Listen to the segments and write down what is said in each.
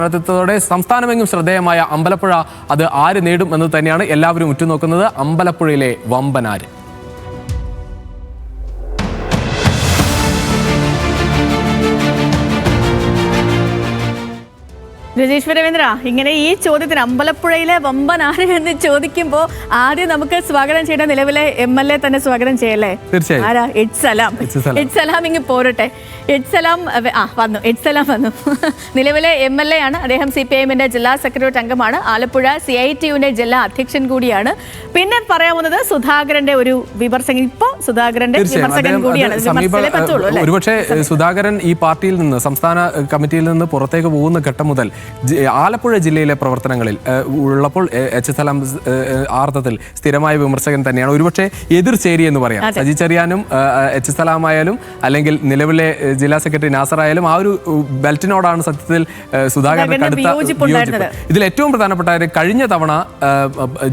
ത്തോടെ സംസ്ഥാനമെങ്ങും ശ്രദ്ധേയമായ അമ്പലപ്പുഴ അത് ആര് നേടും എന്ന് തന്നെയാണ് എല്ലാവരും ഉറ്റുനോക്കുന്നത്. അമ്പലപ്പുഴയിലെ വമ്പനാര്? രജീഷ് രവീന്ദ്ര, ഇങ്ങനെ ഈ ചോദ്യത്തിന് അമ്പലപ്പുഴയിലെ വമ്പൻ ആര് എന്ന് ചോദിക്കുമ്പോൾ ആദ്യം നമുക്ക് സ്വാഗതം ചെയ്യേണ്ട നിലവിലെ MLA തന്നെ സ്വാഗതം ചെയ്യല്ലേ? തീർച്ചയായും. ആരാ? എച്ച് സലാം ഇങ്ങ് പോരട്ടെ. എച്ച് സലാം വന്നു. നിലവിലെ MLA ആണ് അദ്ദേഹം. CPIM-ന്റെ ജില്ലാ സെക്രട്ടറി അംഗമാണ്. ആലപ്പുഴ CITU-ന്റെ ജില്ലാ അധ്യക്ഷൻ കൂടിയാണ്. പിന്നെ പറയാവുന്നത് സുധാകരന്റെ ഒരു വിമർശകൻ. ഇപ്പോ സുധാകരന്റെ വിമർശകൻ കൂടിയാണ്. ഒരുപക്ഷെ സുധാകരൻ ഈ പാർട്ടിയിൽ നിന്ന്, സംസ്ഥാന കമ്മിറ്റിയിൽ നിന്ന് പുറത്തേക്ക് പോകുന്ന ഘട്ടം മുതൽ ആലപ്പുഴ ജില്ലയിലെ പ്രവർത്തനങ്ങളിൽ ഉള്ളപ്പോൾ എച്ച് സലാം ആർത്ഥത്തിൽ സ്ഥിരമായ വിമർശകൻ തന്നെയാണ്. ഒരുപക്ഷെ എതിർചേരി എന്ന് പറയാം. സജി ചെറിയാനും എച്ച് സലാം ആയാലും അല്ലെങ്കിൽ നിലവിലെ ജില്ലാ സെക്രട്ടറി നാസർ ആയാലും ആ ഒരു ബെൽറ്റിനോടാണ് സത്യത്തിൽ സുധാകരൻ അടുത്ത. ഇതിൽ ഏറ്റവും പ്രധാനപ്പെട്ട കാര്യം, കഴിഞ്ഞ തവണ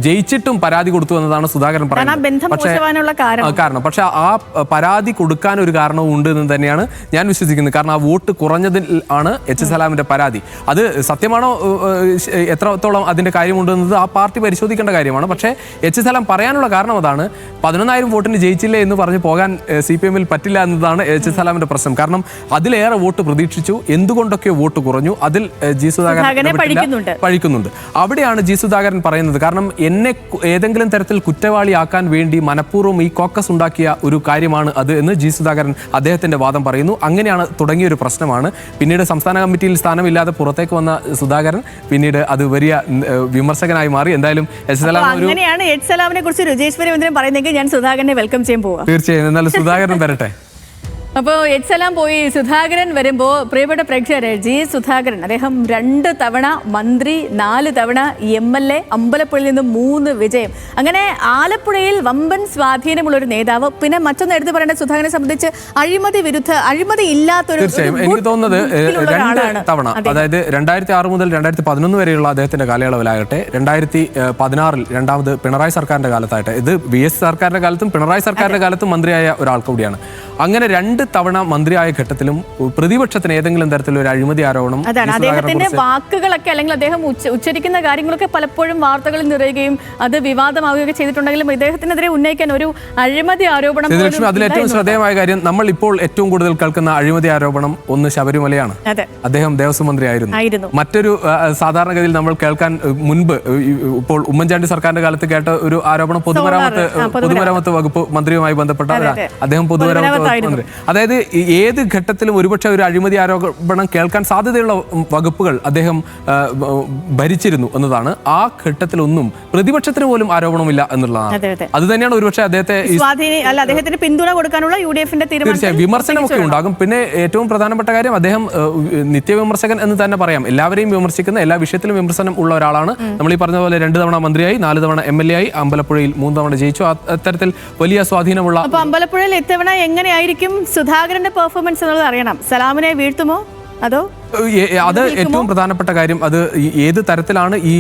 ജയിച്ചിട്ടും പരാതി കൊടുത്തു എന്നതാണ് സുധാകരൻ പറയുന്നത്. കാരണം പക്ഷെ ആ പരാതി കൊടുക്കാൻ ഒരു കാരണവും ഉണ്ട് എന്ന് തന്നെയാണ് ഞാൻ വിശ്വസിക്കുന്നത്. കാരണം ആ വോട്ട് കുറഞ്ഞതിൽ ആണ് എച്ച് സലാമിന്റെ പരാതി. അത് സത്യമാണോ, എത്രത്തോളം അതിന്റെ കാര്യമുണ്ടെന്നത് ആ പാർട്ടി പരിശോധിക്കേണ്ട കാര്യമാണ്. പക്ഷേ എച്ച് സലാം പറയാനുള്ള കാരണം അതാണ്. 11,000 വോട്ടിന് ജയിച്ചില്ലേ എന്ന് പറഞ്ഞ് പോകാൻ CPM-ൽ പറ്റില്ല എന്നതാണ് എച്ച് സലാമിന്റെ പ്രശ്നം. കാരണം അതിലേറെ വോട്ട് പ്രതീക്ഷിച്ചു, എന്തുകൊണ്ടൊക്കെ വോട്ട് കുറഞ്ഞു, അതിൽ ജി സുധാകരൻ പഴിക്കുന്നുണ്ട്. അവിടെയാണ് ജി സുധാകരൻ പറയുന്നത്, കാരണം എന്നെ ഏതെങ്കിലും തരത്തിൽ കുറ്റവാളിയാക്കാൻ വേണ്ടി മനഃപൂർവ്വം ഈ കോക്കസ് ഉണ്ടാക്കിയ ഒരു കാര്യമാണ് അത് എന്ന് ജി സുധാകരൻ അദ്ദേഹത്തിന്റെ വാദം പറയുന്നു. അങ്ങനെയാണ് തുടങ്ങിയ ഒരു പ്രശ്നമാണ്. പിന്നീട് സംസ്ഥാന കമ്മിറ്റിയിൽ സ്ഥാനമില്ലാതെ പുറത്തേക്ക് വന്ന സുധാകരൻ പിന്നീട് അത് വലിയ വിമർശകനായി മാറി. എന്തായാലും അങ്ങനെയാണ് എച്ച് സലാമിനെ കുറിച്ച് രജീഷ് രവീന്ദ്രൻ പറയുന്നെങ്കിൽ ഞാൻ സുധാകരനെ വെൽക്കം ചെയ്യാൻ പോവാം. തീർച്ചയായും. എന്നാലും സുധാകരൻ വരട്ടെ. അപ്പോൾ എച്ച് സലാം പോയി, സുധാകരൻ വരുമ്പോൾ പ്രിയപ്പെട്ട പ്രേക്ഷകരെ, ജി സുധാകരൻ അദ്ദേഹം 2 തവണ മന്ത്രി, 4 തവണ MLA, അമ്പലപ്പുഴയിൽ നിന്ന് 3 വിജയം. അങ്ങനെ ആലപ്പുഴയിൽ വമ്പൻ സ്വാധീനമുള്ള ഒരു നേതാവ്. പിന്നെ മറ്റൊന്ന് എടുത്തു പറയേണ്ട സുധാകരനെ സംബന്ധിച്ച് അഴിമതി ഇല്ലാത്തൊരു, എനിക്ക് തോന്നുന്നത് 2 തവണ, അതായത് 2006 മുതൽ 2011 വരെയുള്ള അദ്ദേഹത്തിന്റെ കാലയളവിലാകട്ടെ, 2016 രണ്ടാമത് പിണറായി സർക്കാരിന്റെ കാലത്തായിട്ട്, ഇത് VS സർക്കാരിന്റെ കാലത്തും പിണറായി സർക്കാരിന്റെ കാലത്തും മന്ത്രിയായ ഒരാൾ കൂടിയാണ്. അങ്ങനെ 2 തവണ മന്ത്രിയായ ഘട്ടത്തിലും പ്രതിപക്ഷത്തിന് ഏതെങ്കിലും തരത്തിലുള്ള ഒരു അഴിമതി ആരോപണം, അദ്ദേഹത്തിന്റെ വാക്കുകളൊക്കെ അല്ലെങ്കിൽ അദ്ദേഹം ഉച്ചരിക്കുന്ന കാര്യങ്ങളൊക്കെ പലപ്പോഴും വാർത്തകളിൽ നിറയുകയും അത് വിവാദമാവുകയൊക്കെ ചെയ്തിട്ടുണ്ടെങ്കിലും ഇദ്ദേഹത്തിനെതിരെ ഉന്നയിക്കാൻ ഒരു അഴിമതി ആരോപണം. അതിൽ ഏറ്റവും ശ്രദ്ധേയമായ കാര്യം, നമ്മൾ ഇപ്പോൾ ഏറ്റവും കൂടുതൽ കേൾക്കുന്ന അഴിമതി ആരോപണം ഒന്ന് ശബരിമലയാണ്. അദ്ദേഹം ദേവസ്വം മന്ത്രിയായിരുന്നു. മറ്റൊരു സാധാരണഗതിയിൽ നമ്മൾ കേൾക്കാൻ മുൻപ് ഇപ്പോൾ ഉമ്മൻചാണ്ടി സർക്കാരിന്റെ കാലത്ത് കേട്ട ഒരു ആരോപണം പൊതുമരാമത്ത് വകുപ്പ് മന്ത്രിയുമായി ബന്ധപ്പെട്ട അദ്ദേഹം പൊതുമരാമത്ത് മന്ത്രി. അതായത് ഏത് ഘട്ടത്തിലും ഒരുപക്ഷെ ഒരു അഴിമതി ആരോപണം കേൾക്കാൻ സാധ്യതയുള്ള വകുപ്പുകൾ അദ്ദേഹം ഭരിച്ചിരുന്നു എന്നതാണ്. ആ ഘട്ടത്തിലൊന്നും പ്രതിപക്ഷത്തിന് പോലും ആരോപണമില്ല എന്നുള്ളതാണ്. അത് തന്നെയാണ് ഒരുപക്ഷെ അദ്ദേഹത്തിന് പിന്തുണ കൊടുക്കാനുള്ള UDF-ന്റെ തീർച്ചയായും വിമർശനമൊക്കെ ഉണ്ടാകും. പിന്നെ ഏറ്റവും പ്രധാനപ്പെട്ട കാര്യം, അദ്ദേഹം നിത്യവിമർശകൻ എന്ന് തന്നെ പറയാം. എല്ലാവരെയും വിമർശിക്കുന്ന, എല്ലാ വിഷയത്തിലും വിമർശനം ഉള്ള ഒരാളാണ്. നമ്മൾ ഈ പറഞ്ഞ പോലെ 2 തവണ മന്ത്രിയായി, 4 തവണ MLA ആയി, അമ്പലപ്പുഴയിൽ 3 തവണ ജയിച്ചു. അത്തരത്തിൽ വലിയ സ്വാധീനമുള്ള. അമ്പലപ്പുഴയിൽ ഇത്തവണ എങ്ങനെയായിരിക്കും സുധാകരന്റെ പെർഫോമൻസ് എന്നുള്ളത് അറിയണം. സലാമിനെ വീഴ്ത്തുമോ അതോ? അത് ഏറ്റവും പ്രധാനപ്പെട്ട കാര്യം. അത് ഏത് തരത്തിലാണ് ഈ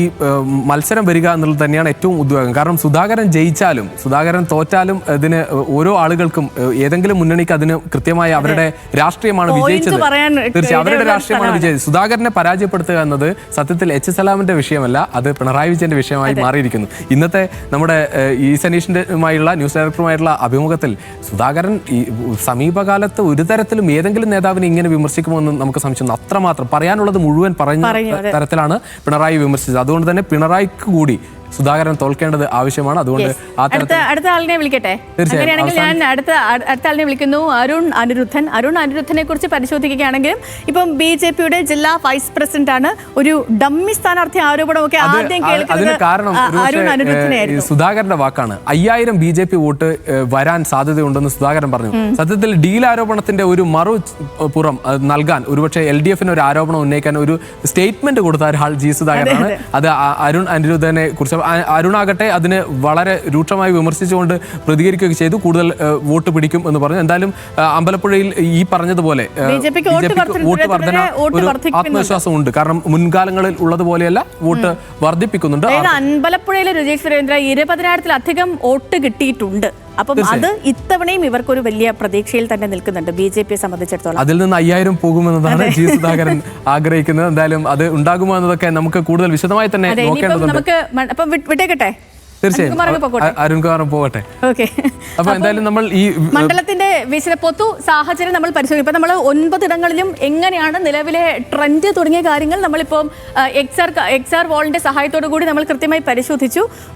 മത്സരം വരിക എന്നുള്ളത് തന്നെയാണ് ഏറ്റവും ഉദ്വേഗം. കാരണം സുധാകരൻ ജയിച്ചാലും സുധാകരൻ തോറ്റാലും ഇതിന് ഓരോ ആളുകൾക്കും ഏതെങ്കിലും മുന്നണിക്ക് അതിന് കൃത്യമായ അവരുടെ രാഷ്ട്രീയമാണ് വിജയിച്ചത്. തീർച്ചയായും അവരുടെ രാഷ്ട്രീയമാണ് വിജയിച്ചത്. സുധാകരനെ പരാജയപ്പെടുത്തുക എന്നത് സത്യത്തിൽ എച്ച് സലാമിന്റെ വിഷയമല്ല, അത് പിണറായി വിജയന്റെ വിഷയമായി മാറിയിരിക്കുന്നു. ഇന്നത്തെ നമ്മുടെ ഈ സനീഷിന്റെയുമായുള്ള ന്യൂസ് ഡയറക്ടറുമായിട്ടുള്ള അഭിമുഖത്തിൽ സുധാകരൻ ഈ സമീപകാലത്ത് ഒരു തരത്തിലും ഏതെങ്കിലും നേതാവിനെ ഇങ്ങനെ വിമർശിക്കുമോ എന്ന് നമുക്ക് സംശയം. അത്രമാത്രം പറയാനുള്ളത് മുഴുവൻ പറഞ്ഞ തരത്തിലാണ് പിണറായി വിമർശിച്ചത്. അതുകൊണ്ട് തന്നെ പിണറായിക്ക് കൂടി സുധാകരൻ തോൽക്കേണ്ടത് ആവശ്യമാണ്. അതുകൊണ്ട് അടുത്ത ആളിനെ വിളിക്കട്ടെ. അങ്ങനെയാണെങ്കിൽ ഞാൻ അടുത്ത ആളിനെ വിളിക്കുന്നു. അരുൺ അനിരുദ്ധനെ കുറിച്ച് പരിശോധിക്കുകയാണെങ്കിലും ഇപ്പം BJP-യുടെ ജില്ലാ വൈസ് പ്രസിഡന്റ് ആണ്. ഒരു ഡമ്മി സ്ഥാനാർത്ഥി ആരോപണമൊക്കെ ആദ്യം കേൾക്കുന്നത് സുധാകരന്റെ വാക്കാണ്. 5000 BJP വോട്ട് വരാൻ സാധ്യതയുണ്ടെന്ന് സുധാകരൻ പറഞ്ഞു. സത്യത്തിൽ ഡീൽ ആരോപണത്തിന്റെ ഒരു മറുപുറം നൽകാൻ ഒരുപക്ഷെ LDF-ന് ഒരു ആരോപണം ഉന്നയിക്കാൻ ഒരു സ്റ്റേറ്റ്മെന്റ് കൊടുത്ത ഒരാൾ ജി സുധാകരനാണ്. അത് അരുൺ അനിരുദ്ധനെ കുറിച്ച് അരുണാകട്ടെ അതിന് വളരെ രൂക്ഷമായി വിമർശിച്ചുകൊണ്ട് പ്രതികരിക്കുകയൊക്കെ ചെയ്തു. കൂടുതൽ വോട്ട് പിടിക്കും എന്ന് പറഞ്ഞു. എന്തായാലും അമ്പലപ്പുഴയിൽ ഈ പറഞ്ഞതുപോലെ വോട്ട് വർധന ഒരു ആത്മവിശ്വാസം ഉണ്ട്. കാരണം മുൻകാലങ്ങളിൽ ഉള്ളതുപോലെയല്ല, വോട്ട് വർദ്ധിപ്പിക്കുന്നുണ്ട്. അമ്പലപ്പുഴയിലെ രജീഷ് സുരേന്ദ്ര 20,000-ത്തിലധികം വോട്ട് കിട്ടിയിട്ടുണ്ട്. അപ്പം അത് ഇത്തവണയും ഇവർക്കൊരു വലിയ പ്രതീക്ഷയിൽ തന്നെ നിൽക്കുന്നുണ്ട് BJP സംബന്ധിച്ചിടത്തോളം. അതിൽ നിന്ന് 5000 പോകുമെന്നതാണ് G സുധാകരൻ ആഗ്രഹിക്കുന്നത്. എന്തായാലും അത് ഉണ്ടാകുമോ എന്നതൊക്കെ നമുക്ക് കൂടുതൽ വിശദമായി തന്നെ നോക്കേണ്ടതുണ്ട്. നമുക്ക് അപ്പം വിട്ടേക്കട്ടെ, തീർച്ചയായും അരുൺകുമാർ പോകട്ടെ. ഓക്കെ, അപ്പൊ എന്തായാലും നമ്മൾ ഈ മണ്ഡലത്തിന്റെ പൊതു സാഹചര്യം നമ്മൾ പരിശോധിക്കും. ഇപ്പൊ നമ്മൾ 9 ഇടങ്ങളിലും എങ്ങനെയാണ് നിലവിലെ ട്രെൻഡ് തുടങ്ങിയ കാര്യങ്ങൾ നമ്മളിപ്പോൾ XR വാളിന്റെ സഹായത്തോടു കൂടി നമ്മൾ കൃത്യമായി പരിശോധിച്ചു.